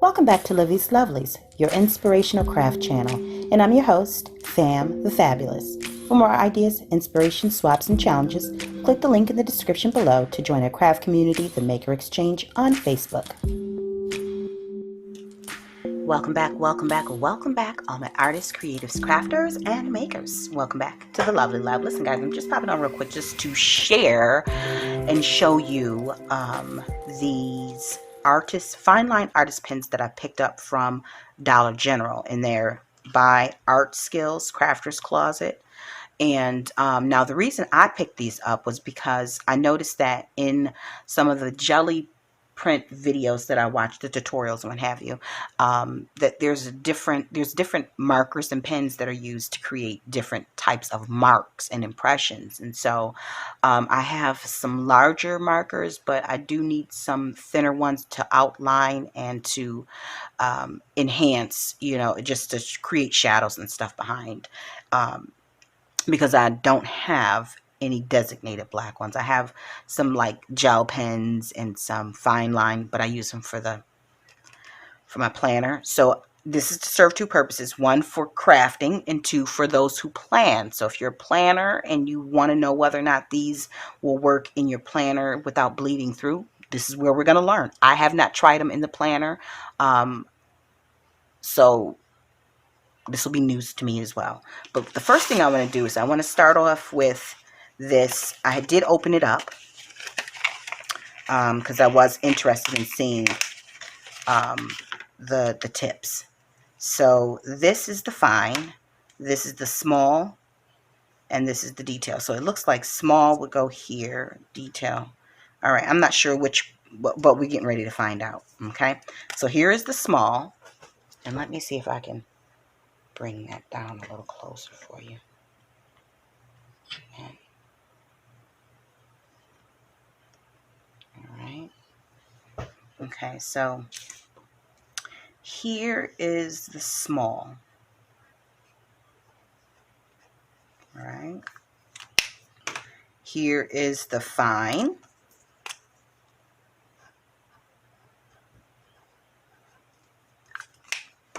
Welcome back to Livie'S Lovelies, your inspirational craft channel, and I'm your host, Fam the Fabulous. For more ideas, inspiration, swaps, and challenges, click the link in the description below to join our craft community, the Maker Exchange, on Facebook. Welcome back, all my artists, creatives, crafters, and makers. Welcome back to the Lovely Love. Listen, guys, I'm just popping on real quick just to share and show you these fine line artist pins that I picked up from Dollar General in their Buy Art Skills Crafters Closet. And now the reason I picked these up was because I noticed that in some of the jelly print videos that I watched, the tutorials and what have you, that there's different markers and pens that are used to create different types of marks and impressions. And so I have some larger markers, but I do need some thinner ones to outline and to enhance, just to create shadows and stuff behind. Because I don't have any designated black ones. I have some like gel pens and some fine line, but I use them for my planner. So this is to serve two purposes: one for crafting, and two for those who plan. So if you're a planner and you want to know whether or not these will work in your planner without bleeding through, this is where we're going to learn. I have not tried them in the planner, so this will be news to me as well. But the first thing I want to do is I want to start off with this. I did open it up because I was interested in seeing the tips. So this is the fine, this is the small, and this is the detail. So it looks like small would go here, detail. All right, I'm not sure which, but we're getting ready to find out. Okay, so here is the small, and let me see if I can bring that down a little closer for you. All right. Okay, so here is the small. All right. Here is the fine.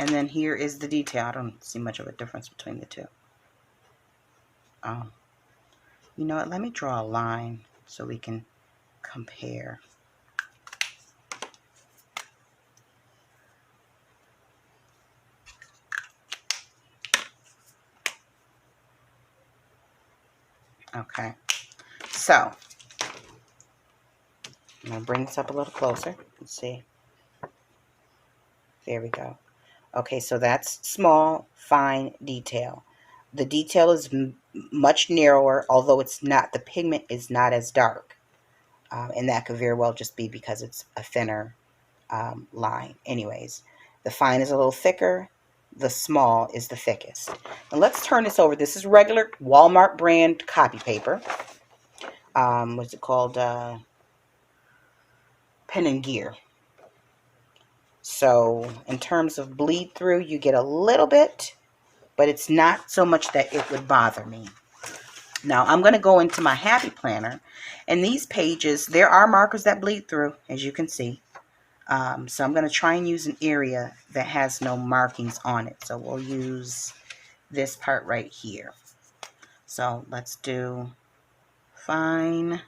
And then here is the detail. I don't see much of a difference between the two. Oh, you know what? Let me draw a line so we can compare. Okay, so I'm going to bring this up a little closer. Let's see. There we go. Okay, so that's small, fine, detail. The detail is much narrower, although it's not, the pigment is not as dark. And that could very well just be because it's a thinner line. Anyways, the fine is a little thicker. The small is the thickest. Now let's turn this over. This is regular Walmart brand copy paper. What's it called? Pen and Gear. So in terms of bleed through, you get a little bit, but it's not so much that it would bother me. Now I'm going to go into my Happy Planner, and these pages, there are markers that bleed through, as you can see. So I'm going to try and use an area that has no markings on it. So we'll use this part right here. So let's do fine.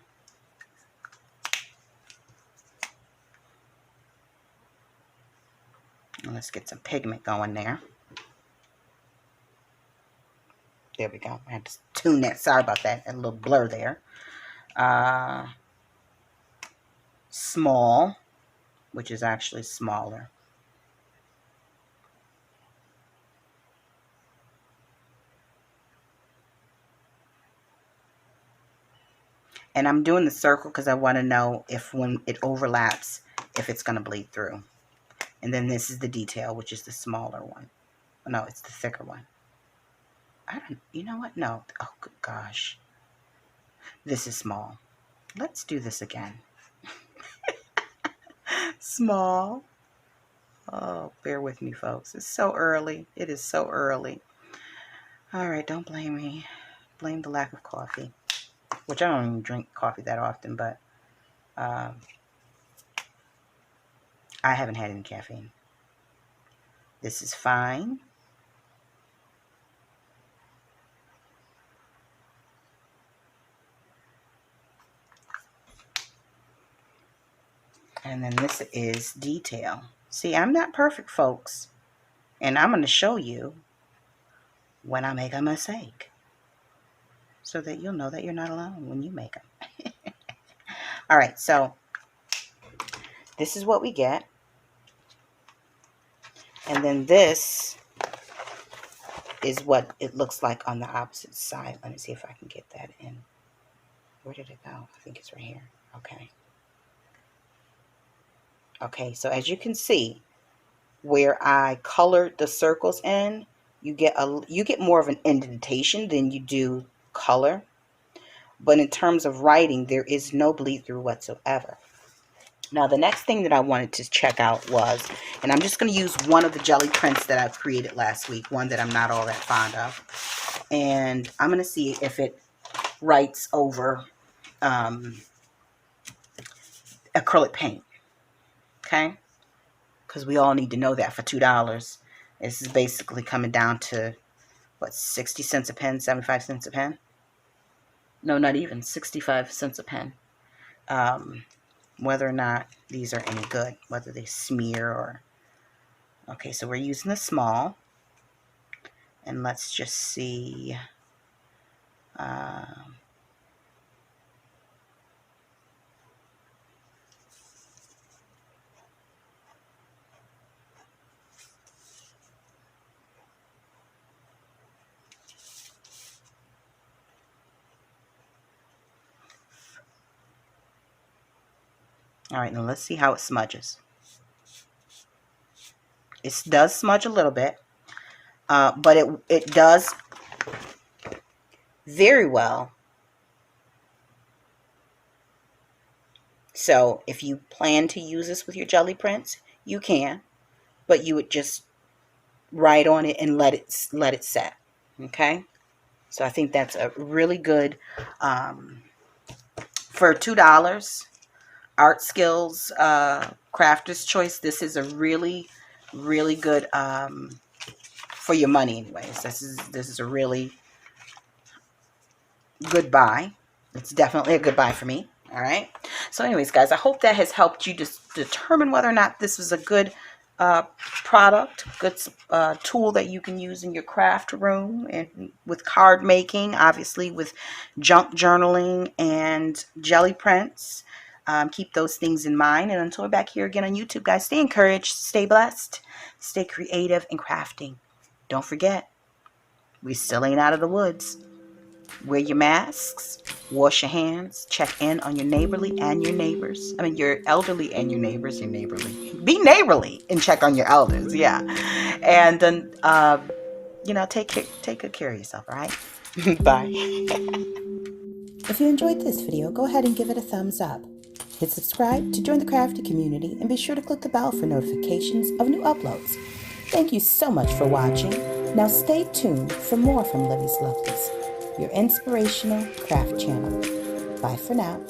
And let's get some pigment going there. There we go. I had to tune that. Sorry about that. A little blur there. Small, which is actually smaller. And I'm doing the circle because I want to know if when it overlaps, if it's going to bleed through. And then this is the detail, which is the smaller one. No, it's the thicker one. You know what? No. Oh, good gosh. This is small. Let's do this again. Small. Oh, bear with me, folks. It's so early. It is so early. All right, don't blame me. Blame the lack of coffee, which I don't even drink coffee that often, but I haven't had any caffeine. This is fine. And then this is detail. See, I'm not perfect, folks. And I'm going to show you when I make a mistake, so that you'll know that you're not alone when you make them. All right, so this is what we get. And then this is what it looks like on the opposite side. Let me see if I can get that in. Where did it go? I think it's right here. Okay. Okay, so as you can see, where I colored the circles in, you get more of an indentation than you do color. But in terms of writing, there is no bleed through whatsoever. Now, the next thing that I wanted to check out was, and I'm just going to use one of the jelly prints that I've created last week, one that I'm not all that fond of. And I'm going to see if it writes over acrylic paint. Okay? Because we all need to know that for $2. This is basically coming down to, what, 60 cents a pen, 75 cents a pen? No, not even, 65 cents a pen. Whether or not these are any good, whether they smear or... Okay, so we're using the small. And let's just see... all right, now let's see how it smudges. It does smudge a little bit, but it does very well. So if you plan to use this with your jelly prints, you can, but you would just write on it and let it set. Okay, so I think that's a really good for $2. Art Skills Crafter's Choice. This is a really good for your money anyways. This is a really good buy. It's definitely a good buy for me. All right, so anyways, guys, I hope that has helped you just determine whether or not this was a good product, good tool that you can use in your craft room and with card making, obviously with junk journaling and jelly prints. Keep those things in mind. And until we're back here again on YouTube, guys, stay encouraged, stay blessed, stay creative and crafting. Don't forget, we still ain't out of the woods. Wear your masks, wash your hands, check in on your neighborly and your neighbors. I mean, your elderly and your neighbors, your neighborly. Be neighborly and check on your elders, yeah. And then, you know, take good care of yourself, all right? Bye. If you enjoyed this video, go ahead and give it a thumbs up. Hit subscribe to join the crafty community and be sure to click the bell for notifications of new uploads. Thank you so much for watching. Now stay tuned for more from Livie'S Lovelies, your inspirational craft channel. Bye for now.